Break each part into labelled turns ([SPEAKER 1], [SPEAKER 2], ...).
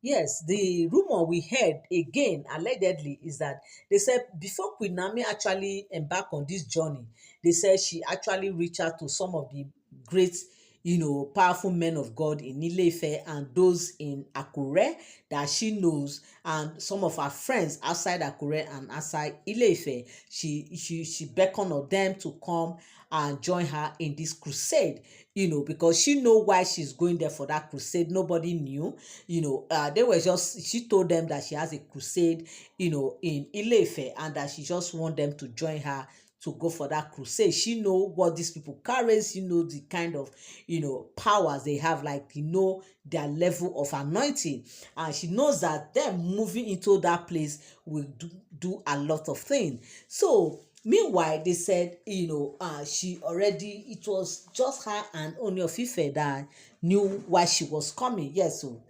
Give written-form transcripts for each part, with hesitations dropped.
[SPEAKER 1] Yes, the rumor we heard again allegedly is that they said before Queen Naomi actually embarked on this journey, they said she actually reached out to some of the great, powerful men of God in Ile-Ife and those in Akure that she knows, and some of her friends outside Akure and outside Ile-Ife. She beckoned on them to come and join her in this crusade, because she know why she's going there for that crusade. Nobody knew, they were just, she told them that she has a crusade, in Ile-Ife, and that she just want them to join her to go for that crusade. She know what these people carry. She know the kind of, powers they have, like, their level of anointing, and she knows that them moving into that place will do a lot of things. So meanwhile, they said, she already, it was just her and Ooni of Ife that knew why she was coming. Yes, so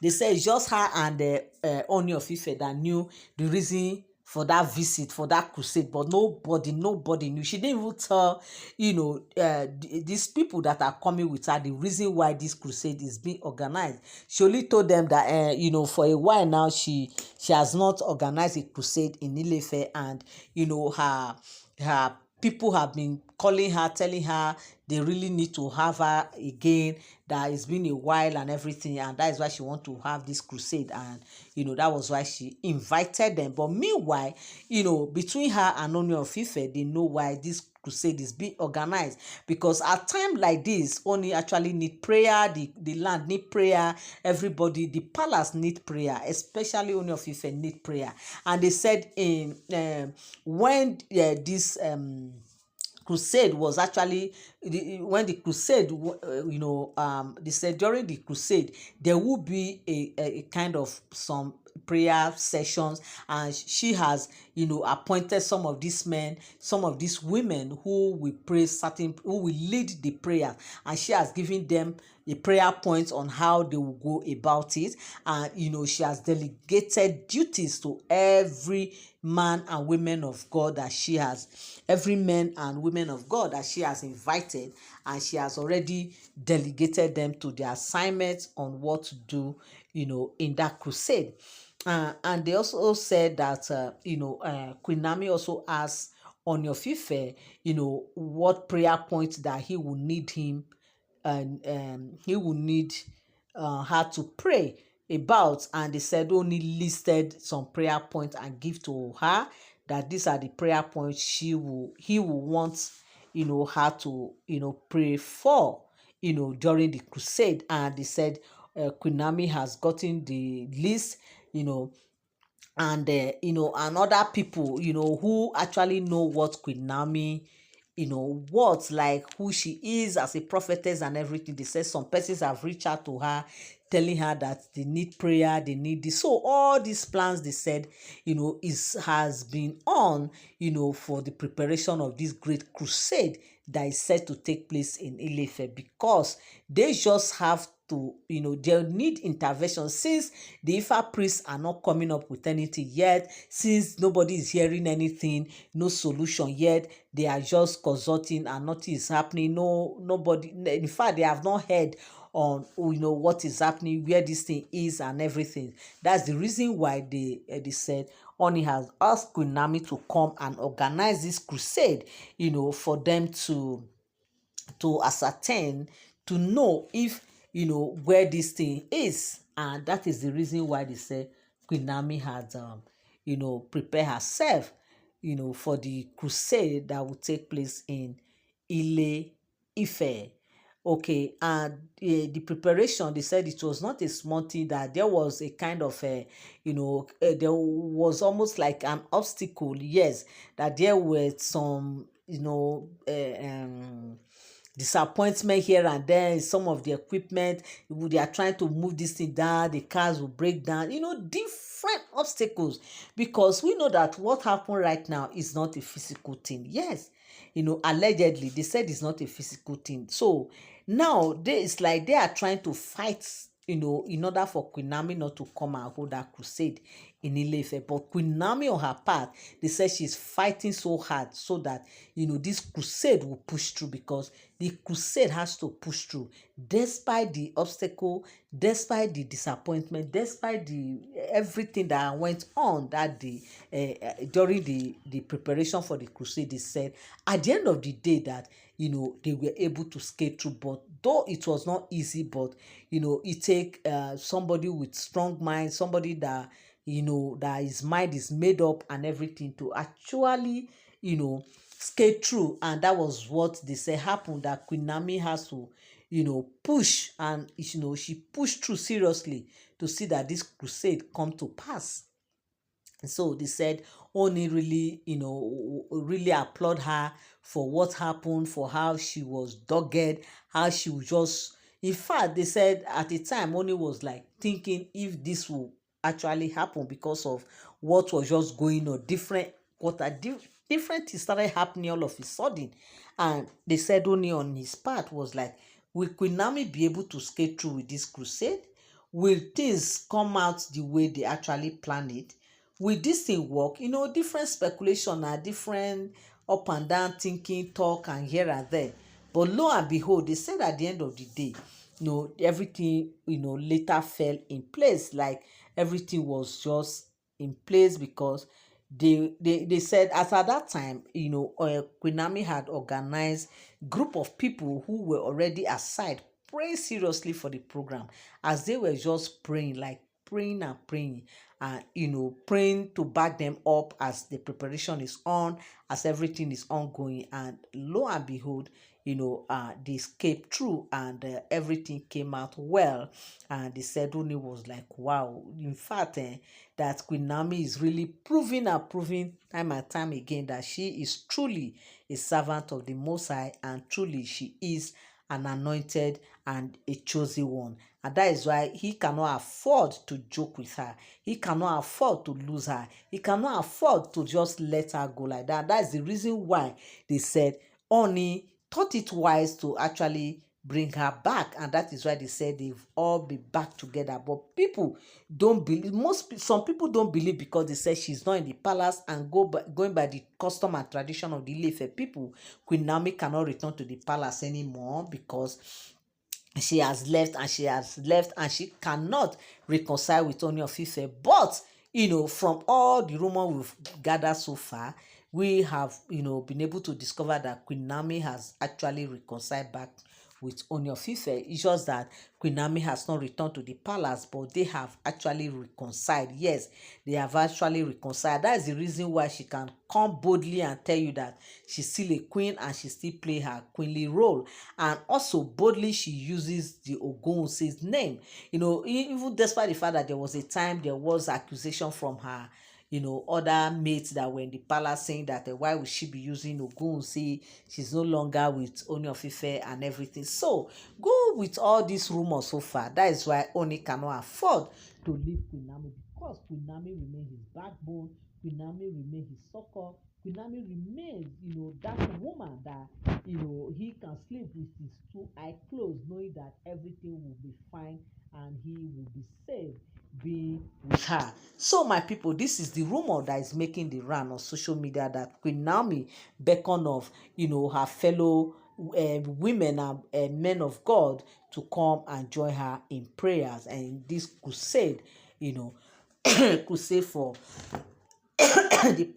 [SPEAKER 1] they say it's just her and Ooni of Ife that knew the reason for that visit, for that crusade, but nobody knew. She didn't even tell, these people that are coming with her the reason why this crusade is being organized. She only told them that, for a while now, she has not organized a crusade in Ile-Ife, and her people have been calling her, telling her they really need to have her again, that it's been a while and everything, and that is why she want to have this crusade, and that was why she invited them. But meanwhile, between her and Ooni of Ife, they know why this crusade is being organized, because at time like this, Ooni actually need prayer, the land need prayer, everybody, the palace need prayer, especially Ooni of Ife need prayer. And they said in when this crusade was actually, when the crusade, they said during the crusade there will be a kind of some prayer sessions, and she has, appointed some of these men, some of these women who will pray certain, who will lead the prayer, and she has given them a prayer point on how they will go about it. And she has delegated duties to every man and women of God that she has, every man and women of God that she has invited, and she has already delegated them to their assignments on what to do, in that crusade. And they also said that, Queen Naomi also asked Ooni of Ife, what prayer point that he will need him, and he will need her to pray about. And they said only listed some prayer points and give to her, that these are the prayer points he will want, her to, pray for, during the crusade. And they said Queen Naomi has gotten the list, you know and and other people, who actually know what Queen Naomi, what, like, who she is as a prophetess and everything. They said some persons have reached out to her, telling her that they need prayer, they need this. So all these plans, they said, is has been on, for the preparation of this great crusade that is set to take place in Ile-Ife, because they just have to, they need intervention, since the Ifa priests are not coming up with anything yet, since nobody is hearing anything, no solution yet. They are just consulting and nothing is happening. Nobody, in fact, they have not heard on, what is happening, where this thing is and everything. That's the reason why they said Oni has asked Queen Naomi to come and organize this crusade, for them to ascertain, to know if, where this thing is. And that is the reason why they say Queen Naomi had, prepare herself, for the crusade that will take place in Ile-Ife. Okay, and the preparation, they said it was not a small thing, that there was a kind of a, there was almost like an obstacle, yes, that there were some, disappointment here and there in some of the equipment. They are trying to move this thing down, the cars will break down, different obstacles, because we know that what happened right now is not a physical thing. Yes, allegedly they said it's not a physical thing. So now it's like they are trying to fight, in order for Queen Naomi not to come and hold that crusade in Ile-Ife. But Queen Naomi on her part, they said she's fighting so hard so that, this crusade will push through, because the crusade has to push through despite the obstacle, despite the disappointment, despite the everything that went on that day during the preparation for the crusade. They said at the end of the day that, they were able to skate through, but though it was not easy, but it take somebody with strong mind, somebody that that his mind is made up and everything to actually skate through. And that was what they say happened, that Queen Naomi has to push, and she pushed through seriously to see that this crusade come to pass. So they said Oni really, really applaud her for what happened, for how she was dogged, how she was just. In fact, they said at the time Oni was like thinking if this will actually happen, because of what was just going on, different things started happening all of a sudden, and they said Oni on his part was like, will Queen Naomi be able to skate through with this crusade? Will things come out the way they actually planned it? Will this thing work? Different speculation and different up and down thinking, talk, and here and there. But lo and behold, they said at the end of the day, everything, later fell in place. Like everything was just in place, because they said as at that time, Queen Naomi had organized group of people who were already aside praying seriously for the program, as they were just praying, like praying and praying, and praying to back them up as the preparation is on, as everything is ongoing. And lo and behold, they escaped through, and everything came out well. And the ceremony was like, wow. In fact, that Queen Naomi is really proving time and time again that she is truly a servant of the Most High, and truly she is an anointed and a chosen one. And that is why he cannot afford to joke with her. He cannot afford to lose her. He cannot afford to just let her go like that. That is the reason why they said Oni thought it wise to actually bring her back, and that is why they said they've all be back together. But people don't believe. Some people don't believe, because they say she's not in the palace, and going by the custom and tradition of the Ile-Ife people, Queen Naomi cannot return to the palace anymore, because she has left, and she cannot reconcile with Ooni of Ife. But from all the rumor we've gathered so far, we have been able to discover that Queen Naomi has actually reconciled back with Ooni of Ife. It's just that Queen Naomi has not returned to the palace, but they have actually reconciled. Yes, they have actually reconciled. That is the reason why she can come boldly and tell you that she's still a queen, and she still play her queenly role. And also boldly she uses the Ogunwusi's name. Even despite the fact that there was a time there was accusation from her other mates that were in the palace, saying that why would she be using Ogunwusi? She's no longer with Ooni of Ife and everything. So go with all these rumors so far. That is why Ooni cannot afford to leave Queen Naomi, because Queen Naomi remains his backbone. Queen Naomi remains his succor. Queen Naomi remains, that woman that, he can sleep with his two eyes closed, knowing that everything will be fine and he will be safe being with her. So my people, this is the rumor that is making the round on social media, that Queen Naomi beckon of her fellow women and men of God to come and join her in prayers and in this crusade, crusade for the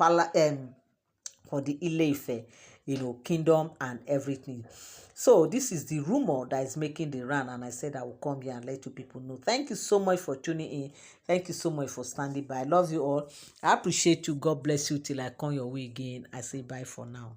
[SPEAKER 1] for the Ile-Ife, kingdom and everything. So this is the rumor that is making the round, and I said I will come here and let you people know. Thank you so much for tuning in. Thank you so much for standing by. I love you all. I appreciate you. God bless you till I come your way again. I say bye for now.